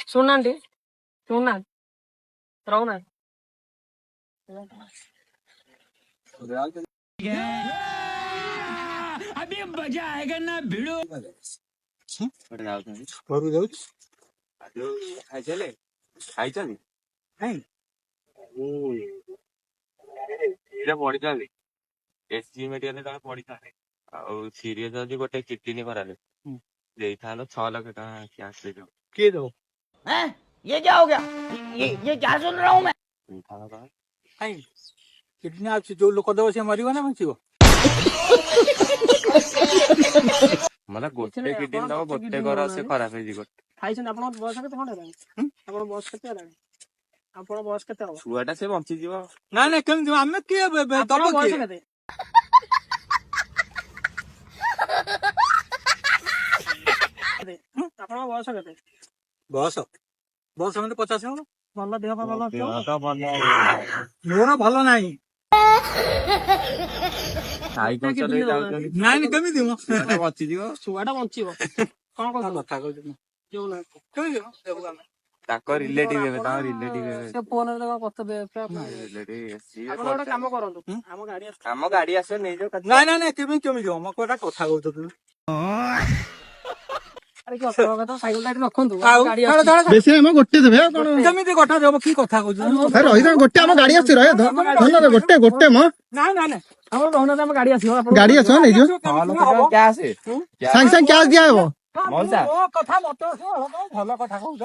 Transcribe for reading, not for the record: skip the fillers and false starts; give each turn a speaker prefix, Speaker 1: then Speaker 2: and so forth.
Speaker 1: ଶୁଣୁନାହାନ୍ତି ଶୁଣୁନାହାନ୍ତି ରହୁନାହାନ୍ତି।
Speaker 2: ଘରକୁ ଯାଉଛି
Speaker 3: ଖାଇସାରିଲେ ଖାଇଛନ୍ତି ପଢିଛନ୍ତି ଏସଜି ମେଡିକାଲରେ ତମେ ପଢିଥାନ୍ତେ ଆଉ ସିରିୟସ ଅଛି ଗୋଟେ କିଡନୀ ଖରାପ ଦେଇଥାନ୍ତ 6 ଲକ୍ଷ ଟଙ୍କା କ୍ୟାସ ଦେଇଥାନ୍ତ
Speaker 2: କିଏ ଦବ
Speaker 4: ये क्या हो गया ये क्या सुन रहा हूँ मैं।
Speaker 2: କିଡନୀ ଅଛି ଯୋଉ ଲୋକ ଦବ ସେ ମରିବ ନା ବଞ୍ଚିବ?
Speaker 3: ମାନେ ଗୋଟେ କିଡନୀ ଦବ ଗୋଟେ ଘର ସେ ଖରାପ ହେଇଯିବ।
Speaker 1: ଖାଇଛନ୍ତି ଆପଣଙ୍କ ବୟସ କେତେ ଖଣ୍ଡେ ହେଲାଣି? ଆପଣଙ୍କ ବୟସ କେତେ ହେଲାଣି? ଆପଣଙ୍କ ବୟସ କେତେ ହବ?
Speaker 3: ଛୁଆଟା ସେ ବଞ୍ଚିଯିବ।
Speaker 2: ନା ନା କେମିତି ଆମେ କିଏ ଦବ
Speaker 1: ଆପଣଙ୍କ ବୟସ
Speaker 2: କିଏ?
Speaker 1: କେତେ? ଆପଣଙ୍କ ବୟସ କେତେ?
Speaker 2: ବସ ବସ ମାନେ 50 ହବ।
Speaker 1: ଭଲ ଦେହ ପା ଭଲ ଅଛି?
Speaker 2: ମୋର ଭଲ ନାହିଁ।
Speaker 3: ସାଇକେଲ ଚଲେଇ ଯାଉଛନ୍ତି
Speaker 2: ନାଇଁ କେମିତି ମ
Speaker 3: ବଞ୍ଚିଯିବ।
Speaker 1: ଛୁଆଟା ବଞ୍ଚିବ କଣ କହୁଛ?
Speaker 2: କଥା କହୁଛୁ
Speaker 1: କେମିତି
Speaker 3: ତାଙ୍କ ରିଲେଟିଭ ହେବେ ତାଙ୍କ ରିଲେଟିଭ ହେବେ
Speaker 1: ସେ ଫୋନରେ ତାଙ୍କ କଥା ଆପଣ ଗୋଟେ କାମ କରନ୍ତୁ ଆମ ଗାଡି
Speaker 3: ଆମ ଗାଡି ଆସିବ ନେଇଯାଉ।
Speaker 2: ନାଇଁ ନାଇଁ ନାଇଁ କେମିତି ଯିବ ମୋ କଥା କହୁଛ তুমি
Speaker 1: ସାଇକେଲ ରଖନ୍ତୁ
Speaker 5: ବେଶୀ ଆମ ଗୋଟେ ଦେବେ ଆଉ କଣ
Speaker 2: କେମିତି କଥା ଦେବ କି କଥା କହୁଛୁ?
Speaker 5: ରହିଥା ଗୋଟେ ଆମ ଗାଡି ଆସୁଛି ରହ ଧନ ଗୋଟେ ଗୋଟେ ମ
Speaker 2: ନାଇଁ ନାଇଁ ନାଇଁ
Speaker 1: ଆମର ରହୁନାହାନ୍ତି ଆମ ଗାଡି ଆସିବ
Speaker 5: ଗାଡି ଆସିବ ନେଇଯିବ
Speaker 3: କ୍ୟାସ
Speaker 5: ସାଙ୍ଗେ ସାଙ୍ଗେ କ୍ୟାସ୍ ଦିଆହବ।
Speaker 3: ମଉସା
Speaker 2: ମୋ କଥା ମତେ ଭଲ କଥା କହୁଛ।